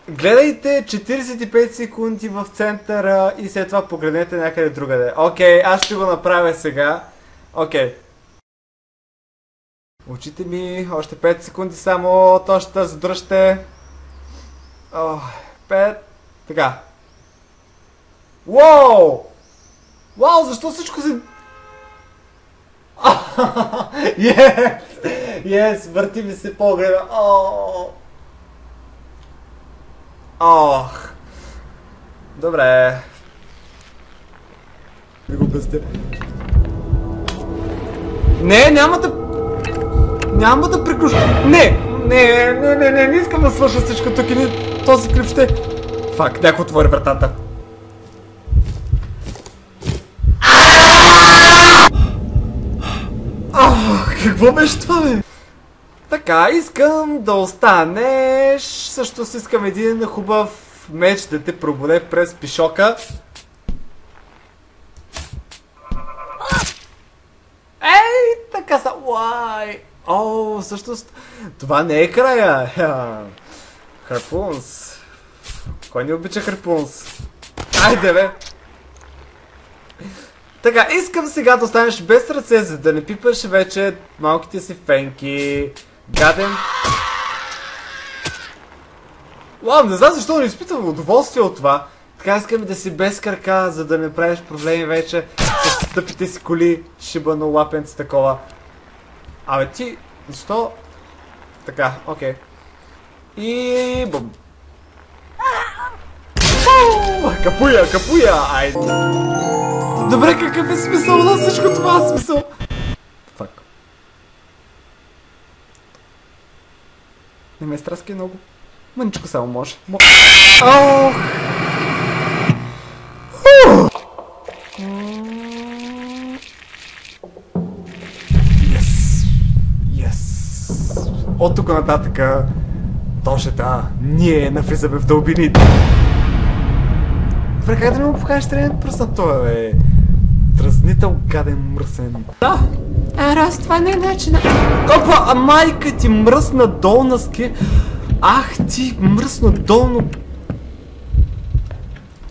Гледайте 45 секунди в центъра и след това погледнете някъде другаде. Окей, аз ще го направя сега. Окей. Очите ми, още 5 секунди само, точно задръжте. 5. Така. Уоу! Вау, защо всичко се... Yes! Yes, върти ми се погледа. Ох. Добре. Ви го пестя. Не, няма да приключа. Не искам да свърша всичко тук и този клип ще... Фак, някой отвори вратата. Какво беше това, бе? Така, искам да останеш. Също си искам един хубав меч да те пробуде през пишока. Ей, така са. Уай. О, всъщност, това не е края. Харпунс. Кой не обича харпунс? Айде, бе. Така, искам сега да останеш без ръце, за да не пипаш вече малките си фенки. Гаден. Уау, не знам защо не изпитвам удоволствие от това. Така искам да си без крака, за да не правиш проблеми вече с тъпите си коли, шибано лапенци такова. Абе ти, защо? Така, окей. И... бум. Капуя, айде. Добре, какъв е смисъл на всичко това? Смисъл? Фак. Не ме страски много. Мъничко само може. Ох! Yes! От тук нататъка точно ние навлизаме в дълбините. Добре, как да не му покажеш тренен пръст на това, бе? Дразнител, гаден, мръсен. Да! Раз, това не е начина. Опа, а майка ти мръсна долна ски. Ах ти, мръсна долно.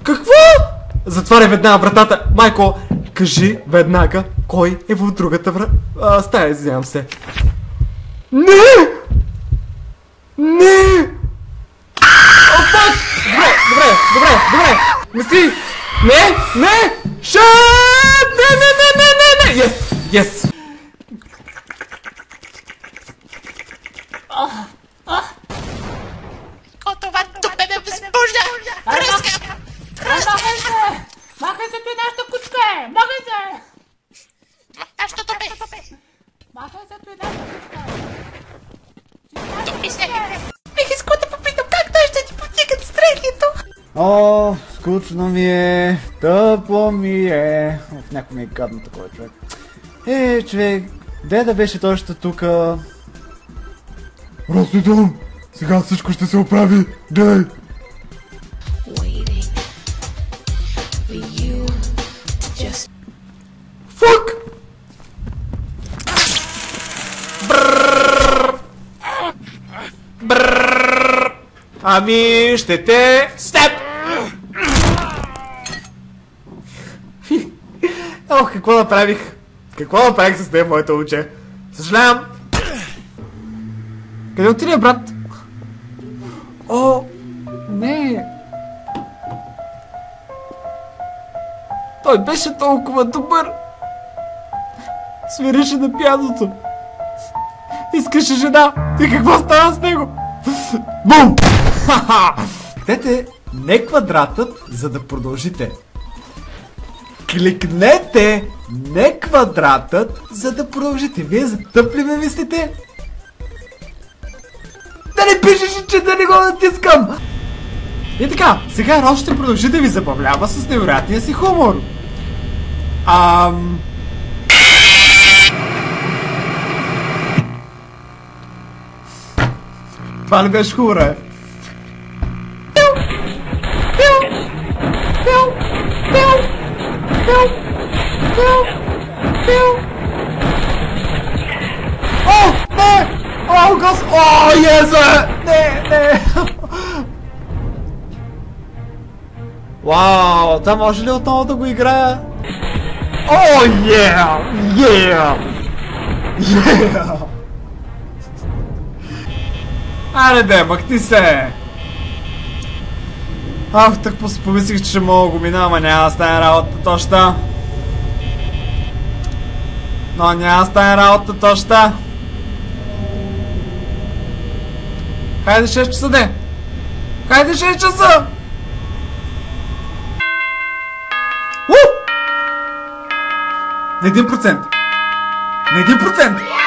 Какво? Затваряй веднага вратата. Майко, кажи веднага кой е в другата стая, извинявам се. Не! Не! О, фак! Добре! Мисли! Не! Шат! Не! Yes! О, това тук ме възбужда! Ръска! Махай се, той нашата кучка е! Махай се! Нашето топе! Махай се, той нашата кучка е! Топи се! Бих искал да попитам как той ще ти потикат стрелито! О, скучно ми е, тъпо ми е. Някой ми е гадно такова, човек. Човек, де да беше точно тука? Разидвам! Сега всичко ще се оправи! Дай! Фак! Ами, ще те... Степ! Ох, какво направих? Какво направих с теб, моето момче? Съжалявам! Къде отиде, брат? О, не! Той беше толкова добър! Свирише на пианото! Искаше жена! И какво става с него? Бум! Кликнете не квадратът, за да продължите. Кликнете не квадратът, за да продължите. Вие за тъп ли ме мислите? Да не пишеш, че да не го натискам! И така, сега Рос ще продължи да ви забавлява с невероятния си хумор. Това ли беше хубаво, О, не! О, гос! О, еза! Не! Вау, това може ли отново да го играя? О, yeah! Yeah! Yeah! Аре де, махни се! Ах, так помислих, че ще мога го мина, ама няма да стане работа тоща. Но няма да стане работа тоща. Хайде 6 часа, де! Хайде 6 часа! На 1%! На 1%!